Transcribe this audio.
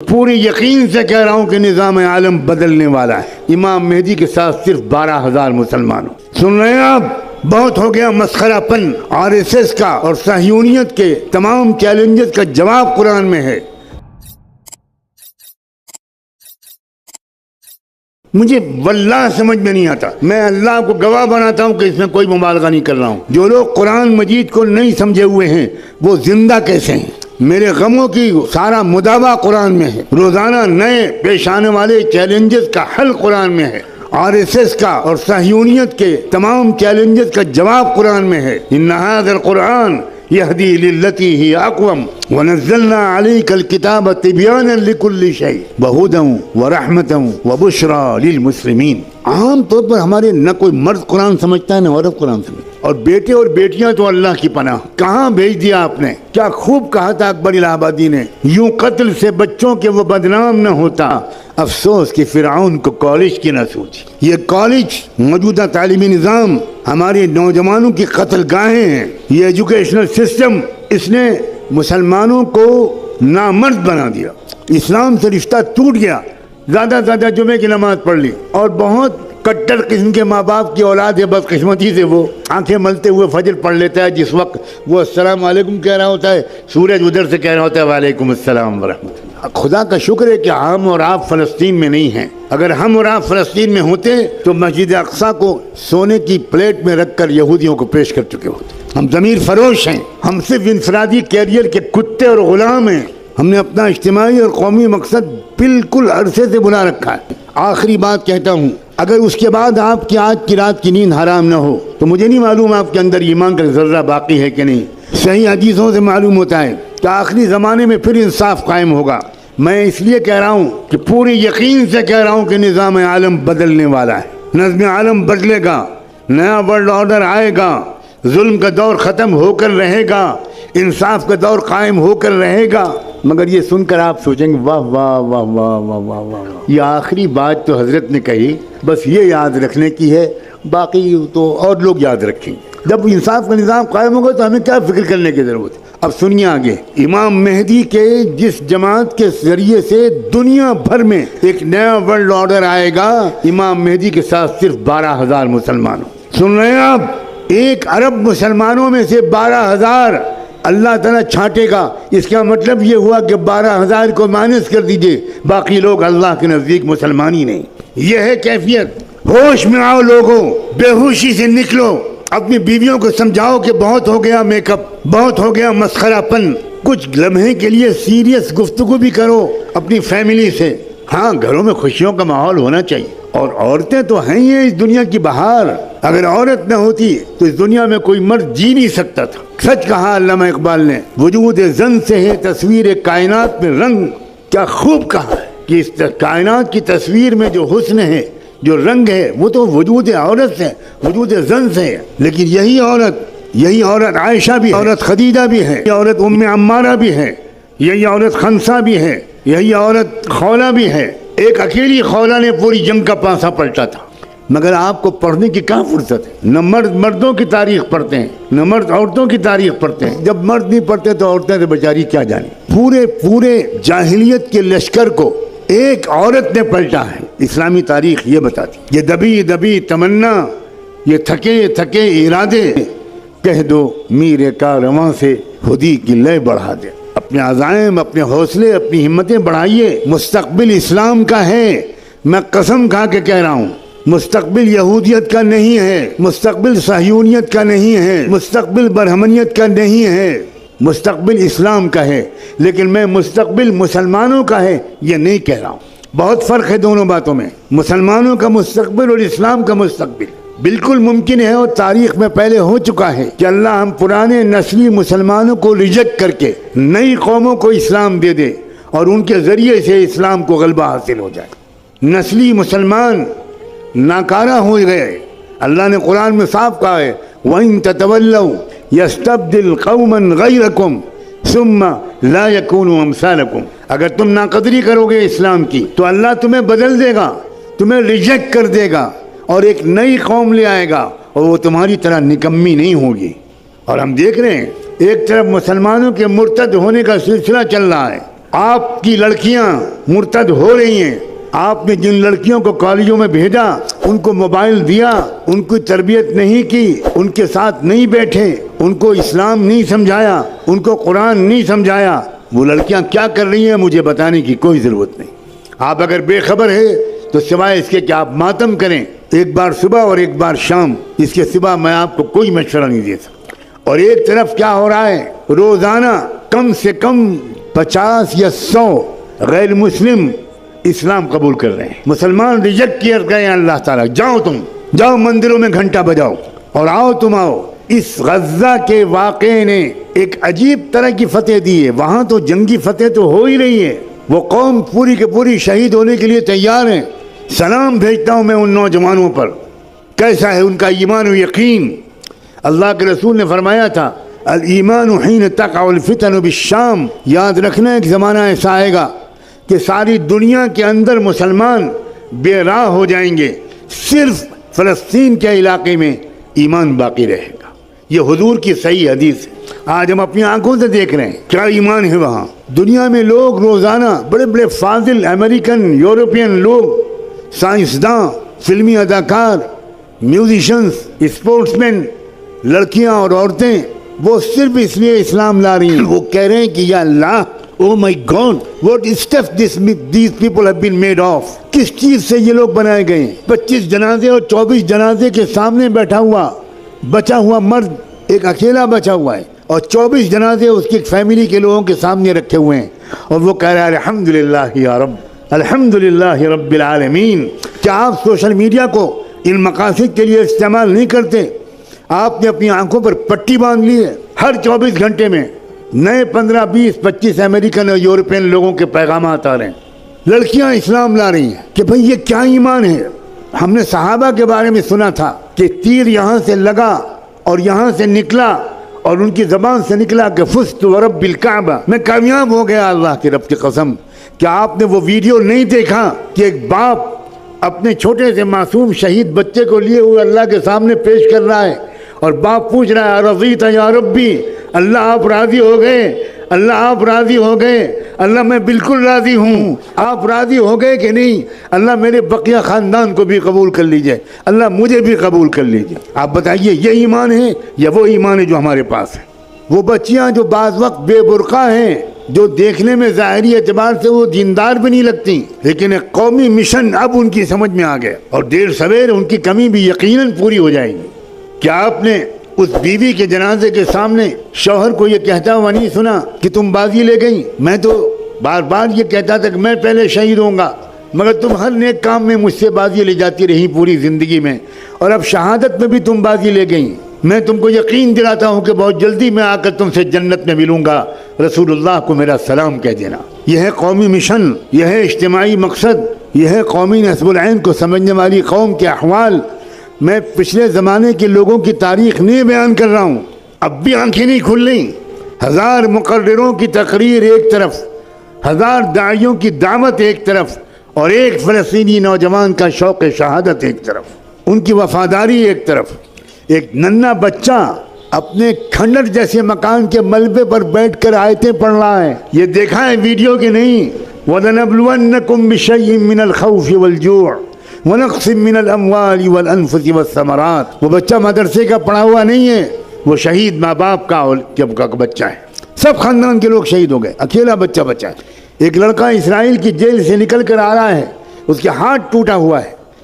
پوری یقین سے کہہ رہا ہوں کہ نظام عالم بدلنے والا ہے امام مہدی کے ساتھ صرف 12,000 مسلمانوں. سن رہے ہیں آپ؟ بہت ہو گیا مسخرہ پن RSS کا اور صہیونیت کے تمام چیلنجز کا جواب قرآن میں ہے. مجھے واللہ سمجھ میں نہیں آتا. میں اللہ کو گواہ بناتا ہوں کہ اس میں کوئی مبالغہ نہیں کر رہا ہوں. جو لوگ قرآن مجید کو نہیں سمجھے ہوئے ہیں وہ زندہ کیسے ہیں؟ میرے غموں کی سارا مداوع قرآن میں ہے. روزانہ نئے پیش آنے والے چیلنجز کا حل قرآن میں ہے. RSS کا اور صہیونیت کے تمام چیلنجز کا جواب قرآن میں ہے. ان ھذا القرآن یہدی للتی ہی اقوم ونزلنا علیک الکتاب تبیانا لکل شیء وہدی ورحمۃ وبشریٰ للمسلمین. عام طور پر ہمارے نہ کوئی مرد قرآن سمجھتا ہے نہ عورت قرآن سمجھتا ہے. اور بیٹے اور بیٹیاں تو اللہ کی پناہ. کہاں بھیج دیا آپ نے؟ کیا خوب کہا تھا اکبر الہ آبادی نے، یوں قتل سے بچوں کے وہ بدنام نہ ہوتا، افسوس کہ فرعون کو کالج کی نہ سوچی. یہ کالج موجودہ تعلیمی نظام ہمارے نوجوانوں کی قتل گاہیں ہیں. یہ ایجوکیشنل سسٹم اس نے مسلمانوں کو نامرد بنا دیا. اسلام سے رشتہ ٹوٹ گیا. زیادہ زیادہ جمعے کی نماز پڑھ لی اور بہت کٹر قسم کے ماں باپ کی اولاد ہے. بدقسمتی سے وہ آنکھیں ملتے ہوئے فجر پڑھ لیتا ہے جس وقت وہ السلام علیکم کہہ رہا ہوتا ہے، سورج ادھر سے کہہ رہا ہوتا ہے وعلیکم السلام ورحمۃ اللہ. خدا کا شکر ہے کہ ہم اور آپ فلسطین میں نہیں ہیں. اگر ہم اور آپ فلسطین میں ہوتے تو مسجد اقصیٰ کو سونے کی پلیٹ میں رکھ کر یہودیوں کو پیش کر چکے ہوتے. ہم ضمیر فروش ہیں. ہم صرف انفرادی کیریئر کے کتے اور غلام ہیں. ہم نے اپنا اجتماعی اور قومی مقصد بالکل عرصے سے بلا رکھا ہے. آخری بات کہتا ہوں، اگر اس کے بعد آپ کی آج کی رات کی نیند حرام نہ ہو تو مجھے نہیں معلوم آپ کے اندر ایمان کا ذرہ باقی ہے کہ نہیں. صحیح حدیثوں سے معلوم ہوتا ہے کہ آخری زمانے میں پھر انصاف قائم ہوگا. میں اس لیے کہہ رہا ہوں کہ پوری یقین سے کہہ رہا ہوں کہ نظام عالم بدلنے والا ہے. نظم عالم بدلے گا، نیا ورلڈ آرڈر آئے گا، ظلم کا دور ختم ہو کر رہے گا، انصاف کا دور قائم ہو کر رہے گا. مگر یہ سن کر آپ سوچیں گے واہ واہ واہ واہ واہ واہ واہ، یہ آخری بات تو حضرت نے کہی، بس یہ یاد رکھنے کی ہے، باقی تو اور لوگ یاد رکھیں گے. جب انصاف کا نظام قائم ہوگا تو ہمیں کیا فکر کرنے کی ضرورت ہے. اب سنیے آگے. امام مہدی کے جس جماعت کے ذریعے سے دنیا بھر میں ایک نیا ورلڈ آرڈر آئے گا، امام مہدی کے ساتھ صرف 12,000 مسلمانوں. سن رہے ہیں آپ؟ 1 ارب مسلمانوں میں سے 12,000 اللہ تعالیٰ چھانٹے گا. اس کا مطلب یہ ہوا کہ 12,000 کو مائنس کر دیجئے، باقی لوگ اللہ کے نزدیک مسلمان ہی نہیں. یہ ہے کیفیت. ہوش میں آؤ لوگوں، بے ہوشی سے نکلو. اپنی بیویوں کو سمجھاؤ کہ بہت ہو گیا میک اپ، بہت ہو گیا مسخرہ پن. کچھ لمحے کے لیے سیریس گفتگو بھی کرو اپنی فیملی سے. ہاں، گھروں میں خوشیوں کا ماحول ہونا چاہیے. اور عورتیں تو ہیں ہی اس دنیا کی بہار. اگر عورت نہ ہوتی تو اس دنیا میں کوئی مرد جی نہیں سکتا تھا. سچ کہا علامہ اقبال نے، وجود زن سے ہے تصویر کائنات میں رنگ. کیا خوب کہا ہے کہ اس کائنات کی تصویر میں جو حسن ہے، جو رنگ ہے، وہ تو وجود عورت سے، وجود زن سے ہے. لیکن یہی عورت عائشہ بھی ہے، عورت خدیجہ بھی ہے، یہ عورت ام عمارہ بھی ہے، یہی عورت خنسا بھی ہے، یہی عورت خولہ بھی ہے. ایک اکیلی خولہ نے پوری جنگ کا پانسا پلٹا تھا. مگر آپ کو پڑھنے کی کہاں فرصت ہے؟ نہ مرد مردوں کی تاریخ پڑھتے ہیں، نہ مرد عورتوں کی تاریخ پڑھتے ہیں. جب مرد نہیں پڑھتے تو عورتیں تو بیچاری کیا جانیں. پورے جاہلیت کے لشکر کو ایک عورت نے پلٹا ہے. اسلامی تاریخ یہ بتاتی. یہ دبی دبی تمنا، یہ تھکے تھکے ارادے، کہہ دو میر کارواں سے خودی کی لے بڑھا دے. اپنے عزائم، اپنے حوصلے، اپنی ہمتیں بڑھائیے. مستقبل اسلام کا ہے. میں قسم کھا کے کہہ رہا ہوں، مستقبل یہودیت کا نہیں ہے، مستقبل صہیونیت کا نہیں ہے، مستقبل برہمنیت کا نہیں ہے، مستقبل اسلام کا ہے. لیکن میں مستقبل مسلمانوں کا ہے یہ نہیں کہہ رہا ہوں. بہت فرق ہے دونوں باتوں میں. مسلمانوں کا مستقبل اور اسلام کا مستقبل بالکل ممکن ہے، اور تاریخ میں پہلے ہو چکا ہے کہ اللہ ہم پرانے نسلی مسلمانوں کو ریجیکٹ کر کے نئی قوموں کو اسلام دے دے اور ان کے ذریعے سے اسلام کو غلبہ حاصل ہو جائے. نسلی مسلمان ناکارہ ہو گئے. اللہ نے قرآن میں صاف کہا ہے وَإِن تَتَوَلَّوْا يَسْتَبْدِلْ قَوْمًا غَيْرَكُمْ ثُمَّ لَا يَكُونُوا أَمْثَالَكُمْ. اگر تم ناقدری کرو گے اسلام کی تو اللہ تمہیں بدل دے گا، تمہیں ریجیکٹ کر دے گا اور ایک نئی قوم لے آئے گا اور وہ تمہاری طرح نکمی نہیں ہوگی. اور ہم دیکھ رہے ہیں ایک طرف مسلمانوں کے مرتد ہونے کا سلسلہ چل رہا ہے، آپ کی لڑکیاں مرتد ہو رہی ہیں. آپ نے جن لڑکیوں کو کالجوں میں بھیجا، ان کو موبائل دیا، ان کی تربیت نہیں کی، ان کے ساتھ نہیں بیٹھے، ان کو اسلام نہیں سمجھایا، ان کو قرآن نہیں سمجھایا، وہ لڑکیاں کیا کر رہی ہیں مجھے بتانے کی کوئی ضرورت نہیں. آپ اگر بے خبر ہے تو سوائے اس کے کہ آپ ماتم کریں، ایک بار صبح اور ایک بار شام، اس کے سوا میں آپ کو کوئی مشورہ نہیں دے سکتا. اور ایک طرف کیا ہو رہا ہے، روزانہ کم سے کم 50 یا 100 غیر مسلم اسلام قبول کر رہے ہیں. مسلمان ریجیکٹ کیے گئے ہیں اللہ تعالیٰ. جاؤ تم، جاؤ مندروں میں گھنٹہ بجاؤ اور آؤ تم آؤ. اس غزہ کے واقعے نے ایک عجیب طرح کی فتح دی ہے. وہاں تو جنگی فتح تو ہو ہی رہی ہے، وہ قوم پوری کے پوری شہید ہونے کے لیے تیار ہیں. سلام بھیجتا ہوں میں ان نوجوانوں پر، کیسا ہے ان کا ایمان و یقین. اللہ کے رسول نے فرمایا تھا الایمان حین تقع الفتن بالشام. یاد رکھنا ایک زمانہ ایسا آئے گا کہ ساری دنیا کے اندر مسلمان بے راہ ہو جائیں گے، صرف فلسطین کے علاقے میں ایمان باقی رہے گا. یہ حضور کی صحیح حدیث ہے. آج ہم اپنی آنکھوں سے دیکھ رہے ہیں کیا ایمان ہے وہاں. دنیا میں لوگ روزانہ بڑے بڑے فاضل امریکن، یورپین لوگ، سائنسداں، فلمی اداکار، میوزیشنز، اسپورٹس مین، لڑکیاں اور عورتیں، وہ صرف اس لیے اسلام لا رہی ہیں. وہ کہہ رہے ہیں کہ یا اللہ، oh my God, what stuff these people have been made of. کس چیز سے یہ لوگ بنائے گئے ہیں. 25 جنازے اور 24 جنازے کے سامنے بیٹھا ہوا بچا ہوا مرد ایک اکیلا بچا ہوا ہے، اور 24 جنازے اس کی فیملی کے لوگوں کے سامنے رکھے ہوئے ہیں، اور وہ کہہ رہا ہے الحمدللہ یا رب، الحمدللہ رب العالمین. کیا آپ سوشل میڈیا کو ان مقاصد کے لیے استعمال نہیں کرتے؟ آپ نے اپنی آنکھوں پر پٹی باندھ لی ہے. ہر 24 گھنٹے میں نئے 15 20 25 امریکن اور یورپین لوگوں کے پیغامات آ رہے ہیں. لڑکیاں اسلام لا رہی ہیں کہ بھئی یہ کیا ایمان ہے. ہم نے صحابہ کے بارے میں سنا تھا کہ تیر یہاں سے لگا اور یہاں سے نکلا اور ان کی زبان سے نکلا کہ فزت ورب الکعبہ، میں کامیاب ہو گیا اللہ کی رب کی قسم. کیا آپ نے وہ ویڈیو نہیں دیکھا کہ ایک باپ اپنے چھوٹے سے معصوم شہید بچے کو لیے ہوئے اللہ کے سامنے پیش کر رہا ہے، اور باپ پوچھ رہا ہے رضیت یا ربی، اللہ آپ راضی ہو گئے، اللہ آپ راضی ہو گئے، اللہ میں بالکل راضی ہوں، آپ راضی ہو گئے کہ نہیں، اللہ میرے بقیہ خاندان کو بھی قبول کر لیجئے، اللہ مجھے بھی قبول کر لیجئے. آپ بتائیے یہ ایمان ہے یا وہ ایمان ہے جو ہمارے پاس ہے؟ وہ بچیاں جو بعض وقت بے برقع ہیں، جو دیکھنے میں ظاہری اعتبار سے وہ دیندار بھی نہیں لگتی، لیکن ایک قومی مشن اب ان کی سمجھ میں آ گیا، اور دیر سویر ان کی کمی بھی یقیناً پوری ہو جائے گی. کیا آپ نے اس بیوی کے جنازے کے سامنے شوہر کو یہ کہتا ہوا نہیں سنا کہ تم بازی لے گئی؟ میں تو بار بار یہ کہتا تھا کہ میں پہلے شہید ہوں گا، مگر تم ہر نیک کام میں مجھ سے بازی لے جاتی رہی پوری زندگی میں، اور اب شہادت میں بھی تم بازی لے گئی. میں تم کو یقین دلاتا ہوں کہ بہت جلدی میں آ کر تم سے جنت میں ملوں گا. رسول اللہ کو میرا سلام کہہ دینا. یہ ہے قومی مشن، یہ ہے اجتماعی مقصد، یہ ہے قومی نصب العین کو سمجھنے والی قوم کے احوال. میں پچھلے زمانے کے لوگوں کی تاریخ نہیں بیان کر رہا ہوں، اب بھی آنکھیں نہیں کھل رہی. 1000 مقرروں کی تقریر ایک طرف، 1000 داعیوں کی دعوت ایک طرف، اور ایک فلسطینی نوجوان کا شوق شہادت ایک طرف، ان کی وفاداری ایک طرف. ایک ننھا بچہ اپنے کھنڈر جیسے مکان کے ملبے پر بیٹھ کر آیتیں پڑھ رہا ہے. یہ دیکھا ہے ویڈیو کہ نہیں؟ وَلَنَبْلُوَنَّكُمْ بِشَيْءٍ مِّنَ الْخَوْفِ وَالْجُوعِ وَنَقْصٍ مِّنَ الْأَمْوَالِ وَالْأَنفُسِ وَالثَّمَرَاتِ. وہ بچہ مدرسے کا پڑھا ہوا نہیں ہے، وہ شہید ماں باپ کا بچہ ہے. سب خاندان کے لوگ شہید ہو گئے، اکیلا بچہ بچا ہے. ایک لڑکا اسرائیل کی جیل سے نکل کر آ رہا ہے، اس کے ہاتھ ٹوٹا ہوا ہے،